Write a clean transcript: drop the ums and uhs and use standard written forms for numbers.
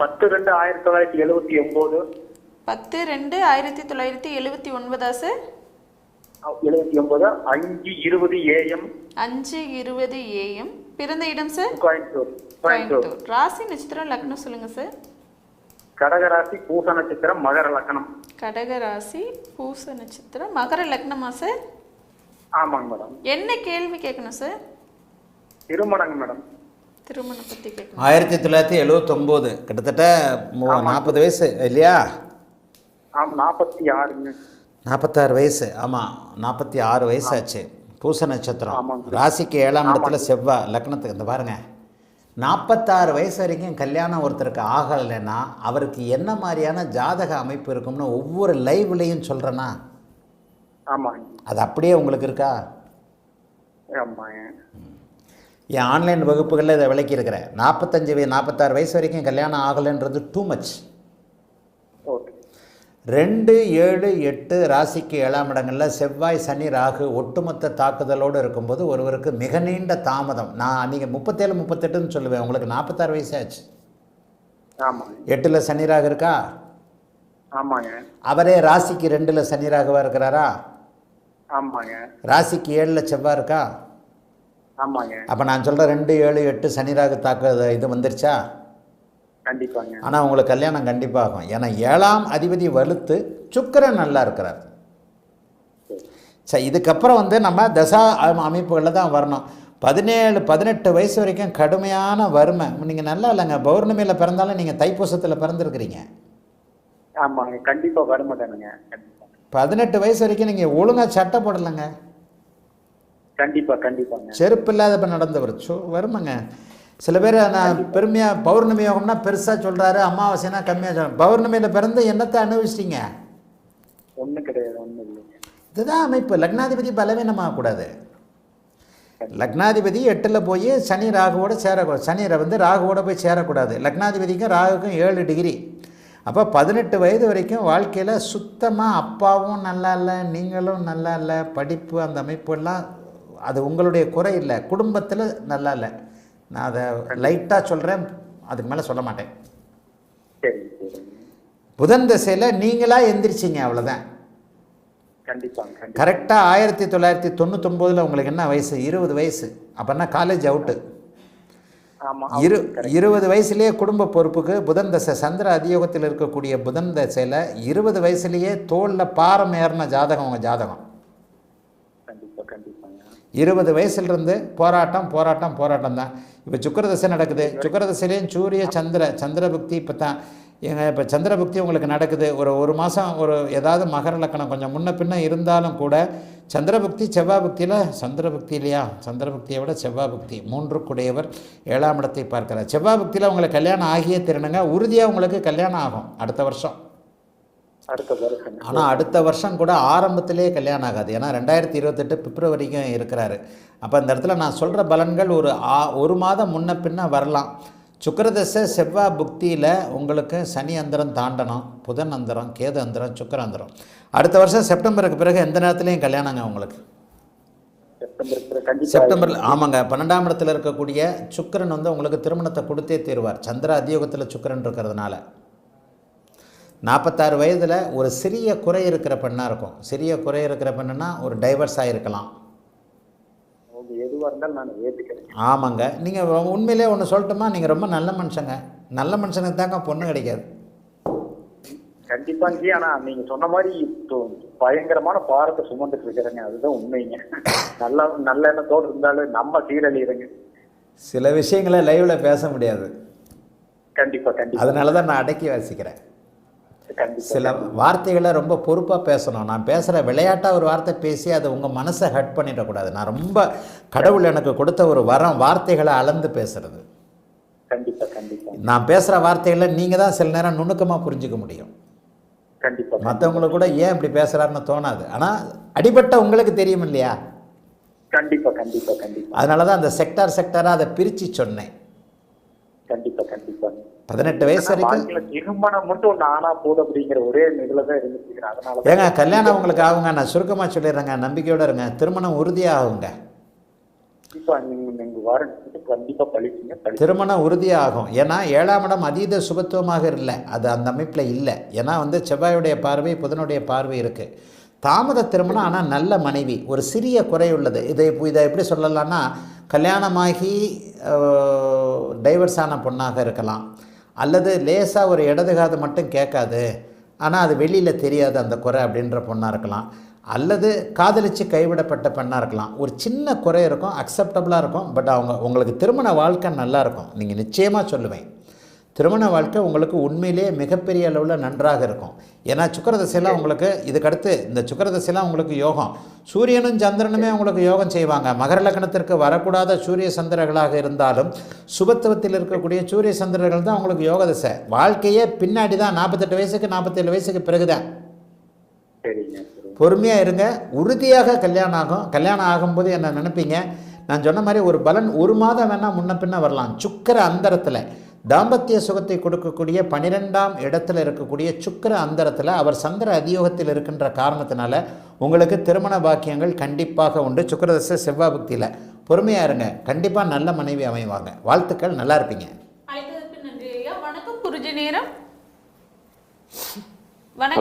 10/2/1979. 10/2/1979 sir. 79 5:20 AM. 5:20 AM. பிறந்த இடம் sir? Coimbatore. ராசி நட்சத்திரம் லக்னம் சொல்லுங்க சார். கடகராசி பூச நட்சத்திரம் மகர லக்னம். கடகராசி பூச நட்சத்திரம் மகர லக்னமா சார்? ஆமாங்க மேடம். என்ன கேள்வி கேட்கணும் சார்? திருமணங்க மேடம். திருமணம் பத்தி கேட்கணும். 1979 கிட்டத்தட்ட 40 வயசு இல்லையா? 46ங்க. 46 வயசு. ஆமாம், 46 வயசாச்சு. பூச நட்சத்திரம். ராசிக்கு 7ஆம் இடத்துல செவ்வாய், லக்னத்துக்கு. இந்த பாருங்க, 46 வயசு வரைக்கும் கல்யாணம் ஒருத்தருக்கு ஆகலைன்னா அவருக்கு என்ன மாதிரியான ஜாதக அமைப்பு இருக்கும்னு ஒவ்வொரு லைவ்லையும் சொல்கிறேன்னா அது அப்படியே உங்களுக்கு இருக்கா? என் ஆன்லைன் வகுப்புகளில் இதை விளக்கி இருக்கிறேன். 46 வயசு வரைக்கும் கல்யாணம் ஆகலைன்றது டூ மச். 2, 7, 8 ராசிக்கு 7ஆம் இடங்களில் செவ்வாய் சனி ராகு ஒட்டுமொத்த தாக்குதலோடு இருக்கும்போது ஒருவருக்கு மிக நீண்ட தாமதம். நான் நீங்கள் 37, 38ன்னு சொல்லுவேன், உங்களுக்கு 46 வயசாச்சு. 8ல் சனி ராகு இருக்கா? அவரே ராசிக்கு 2ல் சனி ராகுவா இருக்கிறாரா? ராசிக்கு 7ல் செவ்வாய் இருக்கா? அப்போ நான் சொல்கிற 2, 7, 8 சனி ராகு தாக்குத இது வந்துருச்சா? கண்டிப்பாங்க. ஆனால் உங்களுக்கு கல்யாணம் கண்டிப்பாகும். ஏன்னா 7ஆம் அதிபதி வலுத்து சுக்கிரன் நல்லா இருக்கிறார். சரி, இதுக்கப்புறம் நம்ம தசா அமைப்புகளில் தான் வரணும். 17, 18 வயசு வரைக்கும் கடுமையான வறுமை. நீங்கள் நல்லா இல்லைங்க, பௌர்ணமியில் பிறந்தாலும் நீங்கள் தைப்பூசத்தில் பிறந்திருக்கிறீங்க. ஆமாங்க, கண்டிப்பாக வறுமை தானுங்க. 18 வயசு வரைக்கும் நீங்கள் ஒழுங்காக சட்டை போடலைங்க. கண்டிப்பாங்க. செருப்பு இல்லாத நடந்தவர் வறுமைங்க. சில பேர் நான் பெருமையாக பௌர்ணமி யோகம்னா பெருசாக சொல்கிறாரு, அமாவாசைனா கம்மியாக சொல்கிறார். பௌர்ணமியில் பிறந்து என்னத்தை அனுபவிச்சிட்டிங்க? ஒன்றும் கிடையாது, ஒன்றும் இல்லைங்க. இதுதான் அமைப்பு. லக்னாதிபதி பலவீனமாகக்கூடாது. லக்னாதிபதி 8ல் போய் சனி ராகுவோடு சேரக்கூடாது. சனி ராகுவோட போய் சேரக்கூடாது. லக்னாதிபதிக்கும் ராகுக்கும் 7 டிகிரி. அப்போ 18 வயது வரைக்கும் வாழ்க்கையில் சுத்தமாக அப்பாவும் நல்லா இல்லை, நீங்களும் நல்லா இல்லை, படிப்பு அந்த அமைப்பெல்லாம் அது உங்களுடைய குறை இல்லை, குடும்பத்தில் நல்லா இல்லை. நான் அதை லைட்டாக சொல்கிறேன், அதுக்கு மேலே சொல்ல மாட்டேன். புதன் திசையில் நீங்களாக எந்திரிச்சிங்க, அவ்வளோதான். கரெக்டாக 1999 உங்களுக்கு என்ன வயசு? 20 வயசு. அப்போன்னா காலேஜ் அவுட்டு. 20 வயசுலேயே குடும்ப பொறுப்புக்கு புதன் தசை. சந்திர அதியோகத்தில் இருக்கக்கூடிய புதன் தசையில் 20 வயசுலேயே தோளில் பாரம் ஏறின ஜாதகம் உங்கள் ஜாதகம். 20 வயசுலேருந்து போராட்டம் தான். இப்போ சுக்கிரதசை நடக்குது. சுக்கிரதசையிலேயும் சூரிய சந்திரபுக்தி இப்போ தான். இப்போ சந்திரபுக்தி உங்களுக்கு நடக்குது. ஒரு மாதம் ஏதாவது மகர லக்கணம் கொஞ்சம் முன்ன பின்ன இருந்தாலும் கூட சந்திரபுக்தி செவ்வாய் புக்தியில் சந்திரபுக்தியை விட செவ்வாய் புக்தி 3க்குடையவர் 7ஆம் இடத்தை பார்க்கிறார். செவ்வாய் புக்தியில் உங்களுக்கு கல்யாணம் ஆகியே திருணுங்க. உறுதியாக உங்களுக்கு கல்யாணம் ஆகும் அடுத்த வருஷம். ஆனால் அடுத்த வருஷம் கூட ஆரம்பத்திலே கல்யாணம் ஆகாது. ஏன்னா 2028 பிப்ரவரிக்கும் இருக்கிறாரு. அப்போ இந்த இடத்துல நான் சொல்கிற பலன்கள் ஒரு மாதம் முன்ன பின்ன வரலாம். சுக்கிரதசை செவ்வாய் புக்தியில் உங்களுக்கு சனி அந்தரம் தாண்டணும், புதன் அந்தரம், கேது அந்தரம், சுக்கிர அந்தரம். அடுத்த வருஷம் செப்டம்பருக்கு பிறகு எந்த நேரத்துலையும் கல்யாணங்க உங்களுக்கு. செப்டம்பரில். ஆமாங்க, 12ஆம் இடத்துல இருக்கக்கூடிய சுக்கிரன் உங்களுக்கு திருமணத்தை கொடுத்தே தீருவார். சந்திர அதியோகத்தில் சுக்கிரன் இருக்கிறதுனால 46 வயதில் ஒரு சிறிய குறை இருக்கிற பெண்ணாக இருக்கும். சிறிய குறை இருக்கிற பெண்ணுன்னா ஒரு டைவர்ஸ் ஆகிருக்கலாம். ஆமாங்க, நீங்கள் உண்மையிலே ஒன்று சொல்லட்டுமா? நீங்கள் ரொம்ப நல்ல மனுஷங்க. நல்ல மனுஷனுக்கு தாங்க பொண்ணு கிடைக்காது. கண்டிப்பாங்க. ஆனால் நீங்கள் சொன்ன மாதிரி பயங்கரமான பாரத்தை சுமந்துட்டு இருக்கிறேங்க, அதுதான் உண்மைங்க. நல்ல எண்ணத்தோடு இருந்தாலும் நம்ம சீரழிகிறேங்க. சில விஷயங்களை லைவில் பேச முடியாது. கண்டிப்பாக. அதனால தான் நான் அடக்கி வாசிக்கிறேன். சில வார்த்தைகளை ரொம்ப பொறுப்பாக பேசணும். நான் பேசுகிற விளையாட்டாக ஒரு வார்த்தை பேசி அதை உங்கள் மனசை ஹர்ட் பண்ணிடக்கூடாது. நான் ரொம்ப கடவுள் எனக்கு கொடுத்த ஒரு வரம் வார்த்தைகளை அளந்து பேசுறது. நான் பேசுகிற வார்த்தைகளை நீங்கள் தான் சில நேரம் நுணுக்கமாக புரிஞ்சிக்க முடியும். மற்றவங்களுக்கு கூட ஏன் இப்படி பேசுகிறாருன்னு தோணாது. ஆனால் அடிபட்ட உங்களுக்கு தெரியும் இல்லையா? அதனால தான் அந்த செக்டாராக அதை பிரித்து சொன்னேன். 18 வயசு வரைக்கும் திருமணம் மட்டும் நானா போதும் அப்படிங்கிற ஒரே நிலையில தான் இருந்துச்சு. அதனால ஏங்க கல்யாணம் உங்களுக்கு ஆகுங்க. நான் சுருக்கமாக சொல்லிடுறேங்க, நம்பிக்கையோடு இருங்க. திருமணம் உறுதியாக ஆகுங்க. கண்டிப்பா நீங்க வாரண்டி கண்டிப்பா பழிச்சுங்க திருமணம் உறுதியாகும். ஏன்னா 7ஆம் இடம் அதீத சுபத்துவமாக இல்லை, அது அந்த அமைப்பில் இல்லை. ஏன்னா வந்து செவ்வாயுடைய பார்வை புதனுடைய பார்வை இருக்குது. தாமத திருமணம், ஆனால் நல்ல மனைவி. ஒரு சிறிய குறை உள்ளது. இதை எப்படி சொல்லலாம்னா, கல்யாணமாகி டைவர்ஸ் ஆன பொண்ணாக இருக்கலாம், அல்லது லேசாக ஒரு இடது காது மட்டும் கேட்காது ஆனால் அது வெளியில் தெரியாது அந்த குறை அப்படின்ற பொண்ணாக இருக்கலாம், அல்லது காதலித்து கைவிடப்பட்ட பெண்ணாக இருக்கலாம். ஒரு சின்ன குறை இருக்கும், அக்செப்டபுளாக இருக்கும். பட் உங்களுக்கு திருமண வாழ்க்கை நல்லாயிருக்கும். நீங்கள் நிச்சயமாக சொல்லுவேன், திருமண வாழ்க்கை உங்களுக்கு உண்மையிலே மிகப்பெரிய அளவில் நன்றாக இருக்கும். ஏன்னா சுக்கிரதசையெல்லாம் உங்களுக்கு இதுக்கடுத்து இந்த சுக்கிரதசையெல்லாம் உங்களுக்கு யோகம். சூரியனும் சந்திரனுமே உங்களுக்கு யோகம் செய்வாங்க. மகர லக்னத்திற்கு வரக்கூடாத சூரிய சந்திரர்களாக இருந்தாலும் சுபத்துவத்தில் இருக்கக்கூடிய சூரிய சந்திரர்கள் தான் உங்களுக்கு யோக தசை. வாழ்க்கையே பின்னாடி தான், 48 வயசுக்கு 47 வயசுக்கு பிறகுதான். பொறுமையாக இருங்க, உறுதியாக கல்யாணம் ஆகும். கல்யாணம் ஆகும்போது என்ன நினைப்பீங்க, நான் சொன்ன மாதிரி ஒரு பலன் 1 மாதம் வேணால் முன்ன பின்ன வரலாம். சுக்கிர அந்தரத்தில் தாம்பத்திய சுகத்தை கொடுக்கக்கூடிய 12ஆம் இடத்துல இருக்கக்கூடிய சுக்கிர அந்தரத்தில் அவர் சந்திர அதியோகத்தில் இருக்கின்ற காரணத்தினால உங்களுக்கு திருமண பாக்கியங்கள் கண்டிப்பாக உண்டு. சுக்கிரதசை செவ்வாய் புக்தியில் பொறுமையாக இருங்க, கண்டிப்பாக நல்ல மனைவி அமைவாங்க. வாழ்த்துக்கள், நல்லா இருப்பீங்க. அழைத்ததற்கு நன்றி ஐயா. வணக்கம் குருஜி நேரம். வணக்கம்.